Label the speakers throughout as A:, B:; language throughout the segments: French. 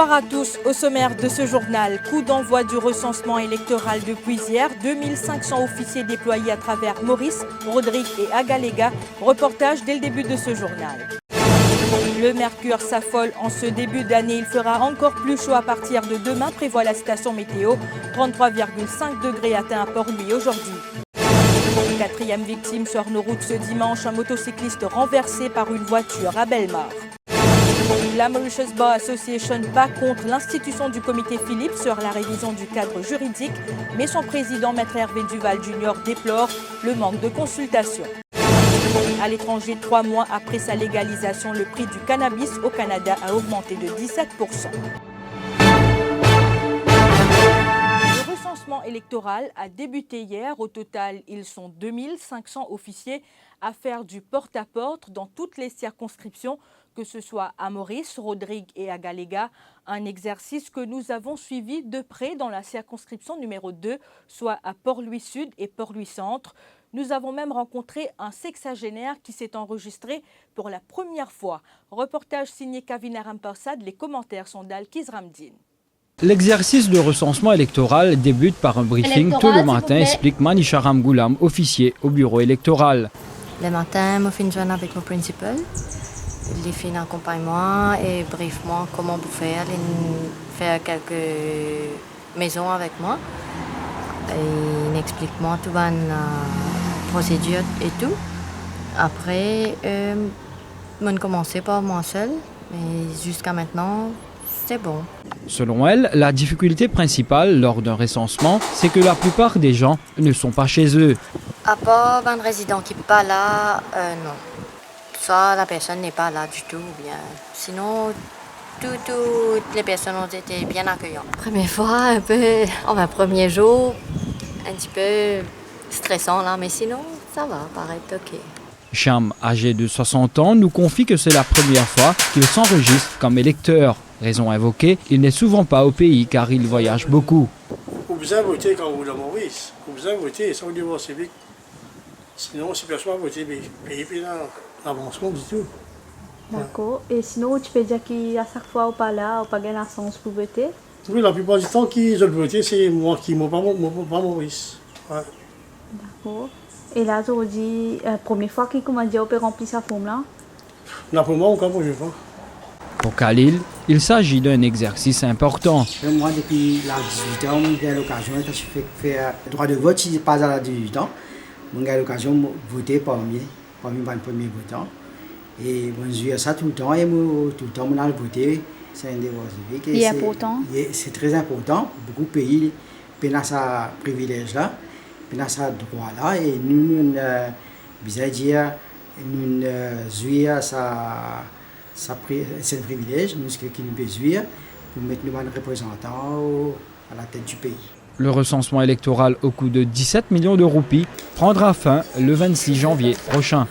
A: Bonsoir à tous. Au sommaire de ce journal, coup d'envoi du recensement électoral depuis hier. 2500 officiers déployés à travers Maurice, Rodrigue et Agalega. Reportage dès le début de ce journal. Le mercure s'affole en ce début d'année. Il fera encore plus chaud à partir de demain, prévoit la station météo. 33,5 degrés atteints à Port-Louis aujourd'hui. Quatrième victime sur nos routes ce dimanche, un motocycliste renversé par une voiture à Bellemare. La Mauritius Bar Association bat contre l'institution du comité Philippe sur la révision du cadre juridique, mais son président, Maître Hervé Duval Jr., déplore le manque de consultation. À l'étranger, 3 mois après sa légalisation, le prix du cannabis au Canada a augmenté de 17%. Le recensement électoral a débuté hier. Au total, ils sont 2500 officiers à faire du porte-à-porte dans toutes les circonscriptions, que ce soit à Maurice, Rodrigue et Agalega, un exercice que nous avons suivi de près dans la circonscription numéro 2, soit à Port-Louis Sud et Port-Louis Centre. Nous avons même rencontré un sexagénaire qui s'est enregistré pour la première fois. Reportage signé Kavina Rampersad, les commentaires sont d'Alkiz Ramdin.
B: L'exercice de recensement électoral débute par un briefing tôt le matin, explique Manisha Ramgoulam, officier au bureau électoral.
C: Le matin, je finis avec mon principal. Il fait un accompagnement et brièvement comment vous faire quelques maisons avec moi. Il explique moi toute la procédure et tout. Après, je commençais par moi seul, mais jusqu'à maintenant, c'est bon.
B: Selon elle, la difficulté principale lors d'un recensement, c'est que la plupart des gens ne sont pas chez eux.
C: À part un résident qui n'est pas là, non. Soit la personne n'est pas là du tout, ou bien. Sinon, toutes les personnes ont été bien accueillantes. Première fois, premier jour, un petit peu stressant là, mais sinon, ça va, paraître ok.
B: Cham, âgé de 60 ans, nous confie que c'est la première fois qu'il s'enregistre comme électeur. Raison invoquée, il n'est souvent pas au pays car il voyage beaucoup.
D: Vous besoin voter quand vous êtes à Maurice. Vous besoin voter sans niveau civique. Sinon, si personne ne vote, pays puis l'avancement du tout.
E: D'accord. Et sinon, tu peux dire qu'à chaque fois, on pas là, on pas gagné la chance pour voter?
D: Oui, la plupart du temps, qui veulent voter, c'est moi qui ne pas Maurice. Ouais.
E: D'accord. Et là, aujourd'hui, première fois qu'il comment dire, on peut remplir sa forme là?
D: Là, pour moi, encore pour je vois.
B: Pour Khalil, il s'agit d'un exercice important.
F: Moi, depuis l'âge de 18 ans, j'ai l'occasion de faire le droit de vote si je passe à l'âge de 18 ans. J'ai l'occasion de voter parmi les premiers votants. Et je fais ça tout le temps et tout le temps, je vais voter. C'est un devoir civique.
E: C'est important.
F: C'est très important. Beaucoup de pays ont ce privilège-là, ont ce droit-là. Et nous, nous jouons ce privilège, nous qui nous besoin pour mettre nos représentants à la tête du pays.
B: Le recensement électoral au coût de 17 millions de roupies prendra fin le 26 janvier prochain.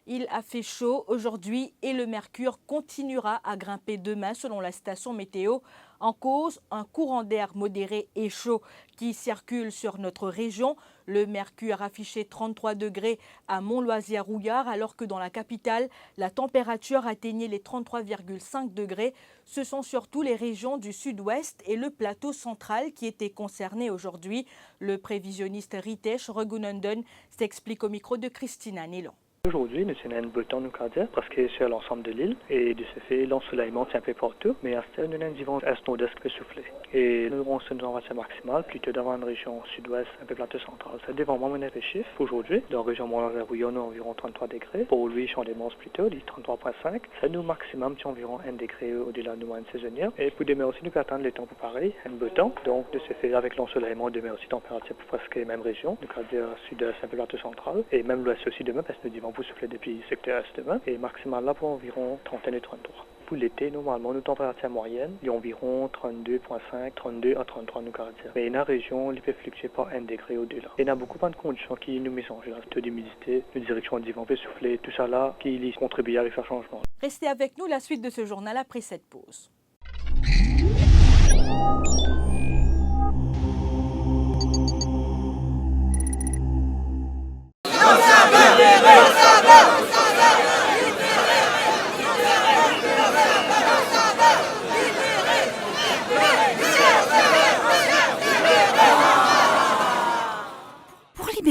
A: Il a fait chaud aujourd'hui et le mercure continuera à grimper demain selon la station météo. En cause, un courant d'air modéré et chaud qui circule sur notre région. Le mercure affichait 33 degrés à Mont-Loisier-Rouillard alors que dans la capitale, la température atteignait les 33,5 degrés. Ce sont surtout les régions du sud-ouest et le plateau central qui étaient concernés aujourd'hui. Le prévisionniste Ritesh Raghunandan s'explique au micro de Christina Nélon.
G: Aujourd'hui, nous avons un beau temps, nous dire, parce que sur l'ensemble de l'île, et de ce fait, l'ensoleillement est un peu partout, mais à ce stade, nous avons un vent est-nord-est qui peut souffler. Et nous aurons une température maximale, plutôt dans une région sud-ouest, un peu plateau central. Ça dépend vraiment de nos chiffres. Aujourd'hui, dans la région Mont-Loisier-Rouillard, nous avons environ 33 degrés. Pour lui, Champ-des-Mons plutôt, dit 33,5. Ça nous maximum, c'est environ 1 degré au-delà de nous moyenne saisonnière. Et pour demain aussi, nous pouvons attendre les temps pour pareil, un beau temps. Donc, de ce fait, avec l'ensoleillement, demain aussi, température pour presque les mêmes régions. Nous pouvons dire sud-est, un peu plateau central. Et même l'ouest aussi demain, parce que nous disons vous souffler depuis secteur est demain, et maximal là pour environ 31 et 33. Pour l'été, normalement, nos températures moyennes, il y a environ 32,5, 32 à 33 nous caractères. Mais dans la région, il peut fluctuer par 1 degré au-delà. Et il y a beaucoup de conditions qui nous mettent en jeu. Le taux d'humidité, la direction du vent peut souffler, tout ça là, qui contribue à faire changement.
A: Restez avec nous, la suite de ce journal après cette pause.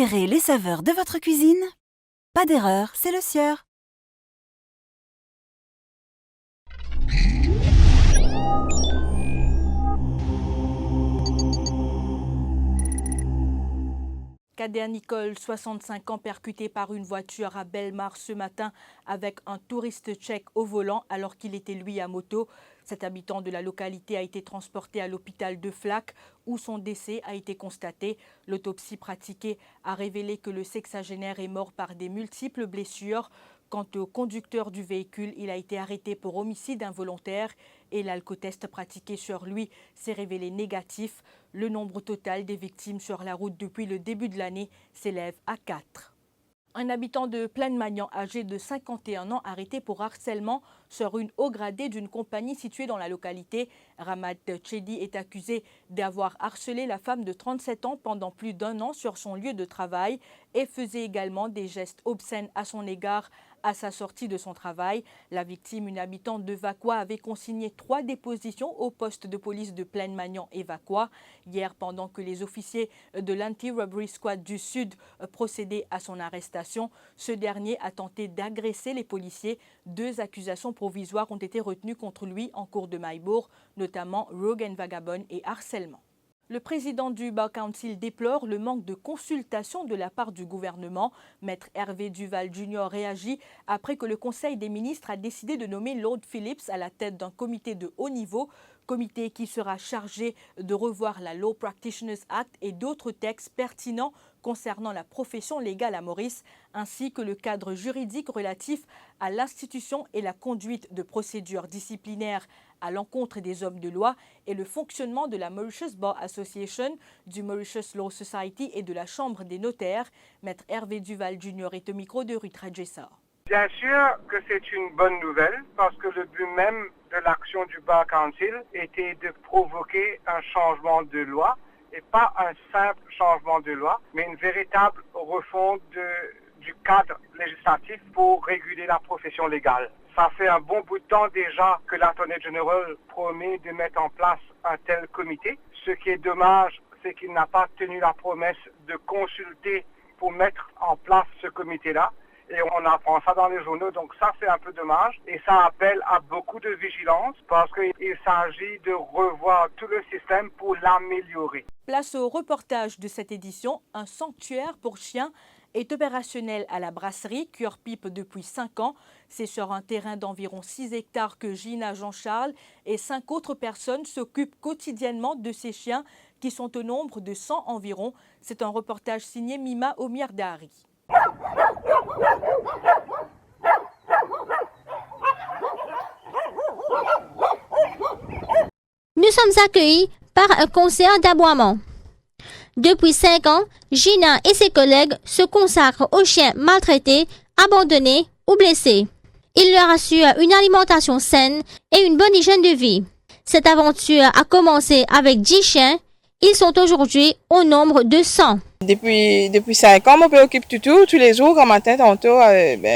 H: libérez les saveurs de votre cuisine? Pas d'erreur, c'est le sieur.
A: Kader Nicole, 65 ans, percuté par une voiture à Belmar ce matin avec un touriste tchèque au volant alors qu'il était lui à moto. Cet habitant de la localité a été transporté à l'hôpital de Flac où son décès a été constaté. L'autopsie pratiquée a révélé que le sexagénaire est mort par des multiples blessures. Quant au conducteur du véhicule, il a été arrêté pour homicide involontaire et l'alcotest pratiqué sur lui s'est révélé négatif. Le nombre total des victimes sur la route depuis le début de l'année s'élève à 4. Un habitant de Pleinemagnan âgé de 51 ans arrêté pour harcèlement sur une haut gradée d'une compagnie située dans la localité. Ramad Chedi est accusé d'avoir harcelé la femme de 37 ans pendant plus d'1 an sur son lieu de travail et faisait également des gestes obscènes à son égard à sa sortie de son travail. La victime, une habitante de Vacois, avait consigné 3 dépositions au poste de police de Pleinemagnan et Vacois. Hier, pendant que les officiers de l'Anti-Robbery Squad du Sud procédaient à son arrestation, ce dernier a tenté d'agresser les policiers. 2 accusations provisoires ont été retenues contre lui en cour de Maillebourg, notamment rogue and vagabond et harcèlement. Le président du Bar Council déplore le manque de consultation de la part du gouvernement. Maître Hervé Duval Jr. réagit après que le Conseil des ministres a décidé de nommer Lord Phillips à la tête d'un comité de haut niveau, comité qui sera chargé de revoir la Law Practitioners Act et d'autres textes pertinents concernant la profession légale à Maurice, ainsi que le cadre juridique relatif à l'institution et la conduite de procédures disciplinaires à l'encontre des hommes de loi et le fonctionnement de la Mauritius Bar Association, du Mauritius Law Society et de la Chambre des notaires. Maître Hervé Duval Jr. est au micro de Ruth Rajessar.
I: Bien sûr que c'est une bonne nouvelle parce que le but même de l'action du Bar Council était de provoquer un changement de loi et pas un simple changement de loi, mais une véritable refonte du cadre législatif pour réguler la profession légale. Ça fait un bon bout de temps déjà que l'Attorney General promet de mettre en place un tel comité. Ce qui est dommage, c'est qu'il n'a pas tenu la promesse de consulter pour mettre en place ce comité-là. Et on apprend ça dans les journaux, donc ça c'est un peu dommage. Et ça appelle à beaucoup de vigilance parce qu'il s'agit de revoir tout le système pour l'améliorer.
A: Place au reportage de cette édition. Un sanctuaire pour chiens est opérationnel à la brasserie Cure-Pipe depuis 5 ans. C'est sur un terrain d'environ 6 hectares que Gina Jean-Charles et 5 autres personnes s'occupent quotidiennement de ces chiens qui sont au nombre de 100 environ. C'est un reportage signé Mima Omirdari.
J: Nous sommes accueillis par un concert d'aboiement. Depuis 5 ans, Gina et ses collègues se consacrent aux chiens maltraités, abandonnés ou blessés. Ils leur assurent une alimentation saine et une bonne hygiène de vie. Cette aventure a commencé avec 10 chiens. Ils sont aujourd'hui au nombre de 100.
K: Depuis 5 ans, je me préoccupe tous les jours, quand matin, tantôt,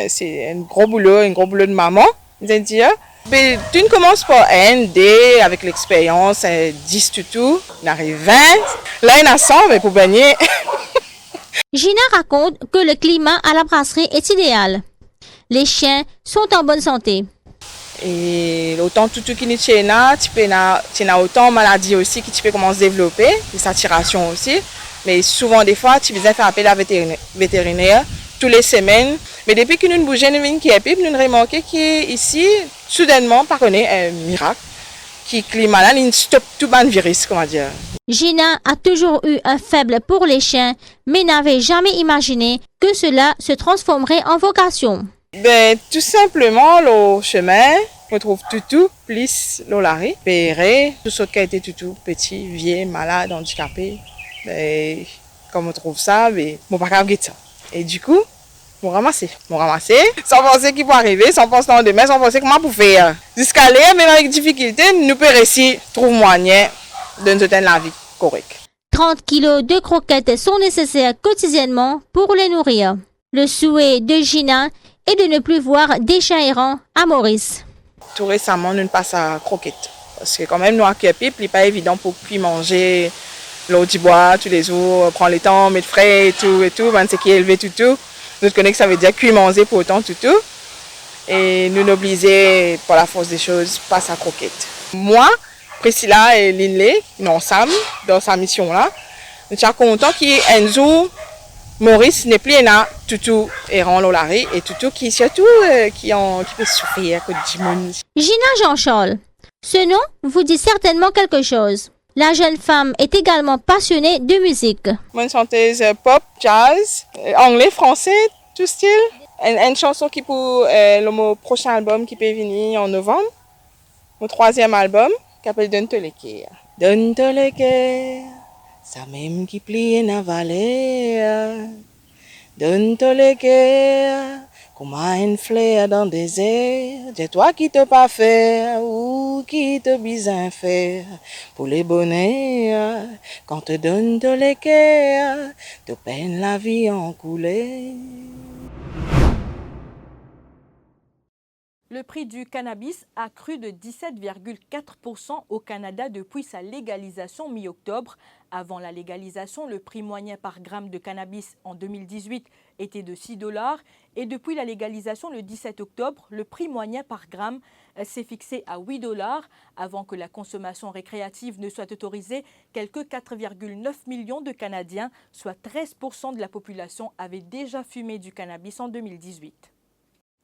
K: c'est un gros boulot de maman, c'est-à-dire. Mais tu ne commences par un, deux, avec l'expérience, 10 toutous, il arrive 20, là il y en a 100, mais pour baigner.
J: Gina raconte que le climat à la brasserie est idéal. Les chiens sont en bonne santé.
K: Et autant toutou qui n'est chez là, tu as autant de maladies aussi qui tu peux commencer à développer, des saturations aussi. Mais souvent, des fois, tu viens faire appel à vétérinaire toutes les semaines. Mais depuis que nous bougeons, nous avons remarqué qu'ici, soudainement, par contre, un miracle, qui climat là, il stoppe tout le virus, comment dire.
J: Gina a toujours eu un faible pour les chiens, mais n'avait jamais imaginé que cela se transformerait en vocation.
K: Tout simplement, le chemin, on trouve toutou, plus l'olari, péré, tout ce qui a été toutou, petit, vieux, malade, handicapé. Comme on trouve ça, mon pas capable ça. Et du coup, m'ont ramassé, sans penser qu'il peut arriver, sans penser en demain, sans penser comment pour faire. Jusqu'à là, même avec difficulté, nous pouvons réussir, trouver moyen de nous donner la vie correcte.
J: 30 kilos de croquettes sont nécessaires quotidiennement pour les nourrir. Le souhait de Gina est de ne plus voir des chiens errants à Maurice.
K: Tout récemment, nous passons à croquettes. Parce que quand même, nous, à Cure-Pipe, il n'est pas évident pour puis manger L'eau du bois tous les jours, prend le temps, mettre frais et tout, ben, c'est qui est élevé tout. Nous connaissons que ça veut dire cuire, manger pour autant tout. Et nous n'obliger, par la force des choses, pas sa croquette. Moi, Priscilla et Linley, nous ensemble, dans sa mission-là, nous sommes contents qu'un jour, Maurice n'est plus là, tout errant l'olari et tout qui surtout qui peut souffrir que du monde.
J: Gina Jean-Charles. Ce nom vous dit certainement quelque chose. La jeune femme est également passionnée de musique.
K: Moi, une chanteuse pop, jazz, anglais, français, tout style. Une chanson qui pour le prochain album qui peut venir en novembre. Mon 3e album, qui s'appelle Donne te le cœur. Donne te le cœur, ça même qui plie dans la vallée. Donne te le cœur, comme une fleur dans le désert. C'est toi qui te pas faire ou qui te besoin faire pour les bonheurs. Quand te donne te le cœur, te peine la vie en coulée.
A: Le prix du cannabis a crû de 17,4% au Canada depuis sa légalisation mi-octobre. Avant la légalisation, le prix moyen par gramme de cannabis en 2018 était de 6 $ et depuis la légalisation le 17 octobre, le prix moyen par gramme s'est fixé à 8 $. Avant que la consommation récréative ne soit autorisée, quelques 4,9 millions de Canadiens, soit 13% de la population, avaient déjà fumé du cannabis en 2018.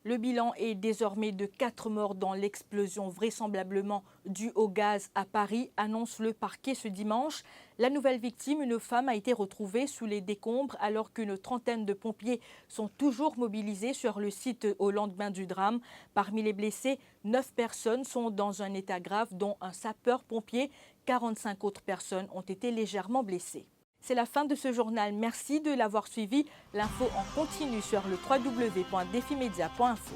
A: Le bilan est désormais de 4 morts dans l'explosion vraisemblablement due au gaz à Paris, annonce le parquet ce dimanche. La nouvelle victime, une femme, a été retrouvée sous les décombres alors qu'une trentaine de pompiers sont toujours mobilisés sur le site au lendemain du drame. Parmi les blessés, 9 personnes sont dans un état grave, dont un sapeur-pompier. 45 autres personnes ont été légèrement blessées. C'est la fin de ce journal. Merci de l'avoir suivi. L'info en continu sur le www.defimedia.info.